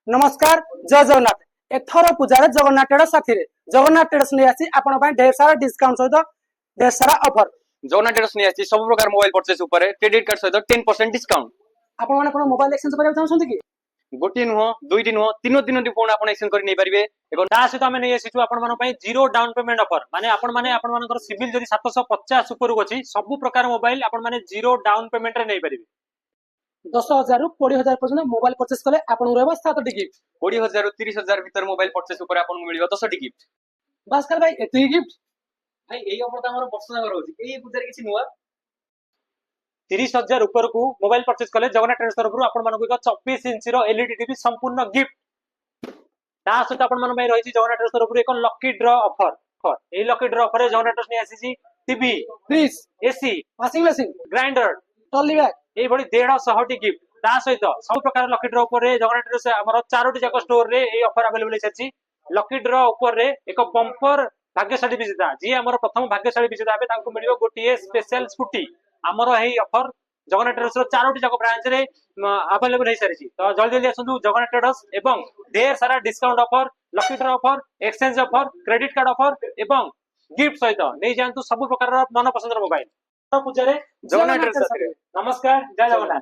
नमस्कार जय जगन्नाथ एथर पूजा जगन्नाथ ट्रेडर्स साथी जगन्नाथ ट्रेडर्स नहीं आसी आपण ପାଇଁ ढेर सारा डिस्काउंट सहित ढेर सारा ऑफर जगन्नाथ ट्रेडर्स नहीं आसी सब प्रकार मोबाइल परचेस ऊपर क्रेडिट कार्ड सहित 10% डिस्काउंट आपण माने कोन मोबाइल एक्सचेंज करबा चाहछन कि गोटी नुह दुईटी नुह तीनो तीनोटी फोन आपण एक्सचेंज कर नै परिबे एवं ता सहित आमे नै आसीछु आपण मानो पई जीरो डाउन पेमेंट ऑफर माने आपण मानकर सिविल जदी 750 ऊपर अछि सब प्रकार मोबाइल आपण माने जीरो डाउन पेमेंट रे नै परिबे 10,000 रु 20,000 पर्यंत मोबाइल परचेस कले आपण रहबा 7टी गिफ्ट 20,000 रु 30,000 भीतर मोबाइल परचेस ऊपर आपण मिलिबो 10टी गिफ्ट बस कर भाई एती गिफ्ट भाई एई ऑफर त हमर वर्ष जागर होची एई पूजा रे किछि नुवा 30,000 ऊपर को मोबाइल परचेस कले जगन्नाथ ट्रेडर्स तरफ आपण मानको 24 इंच रो एलईडी टीवी संपूर्ण गिफ्ट ता सहित आपण मान पई रहिछि जगन्नाथ ट्रेडर्स तरफ एक लकी ड्रॉ ऑफर एई लकी ड्रॉ ऑफर रे जगन्नाथ ट्रेडर्स नै आसीछि TV fridge AC washing machine grinder trolley bag एई बडी 150 टी गिफ्ट ता सहित सब प्रकार लकी ड्रॉ ऊपर रे जगन्नाथ ट्रेडर्स हमर चारोटी जाक स्टोर रे एई ऑफर अवेलेबल अछि लकी ड्रॉ ऊपर रे एक बम्पर भाग्यशाली विजेता जी हमर प्रथम भाग्यशाली विजेता आबे तांको मिलियो गोटिए स्पेशल स्कूटी हमर एई ऑफर जगन्नाथ ट्रेडर्स रो चारोटी जाक ब्रांच रे अवेलेबल है सारी तो जल्दी जल्दी आसंतु जगन्नाथ ट्रेडर्स एवं ढेर सारा discount offer lucky draw offer exchange offer credit card offer एवं गिफ्ट सहित नहीं जानतु सब प्रकार मन पसंद मोबाइल पूजा रे जगन्नाथ ट्रेडर्स नमस्कार जय जगन्नाथ।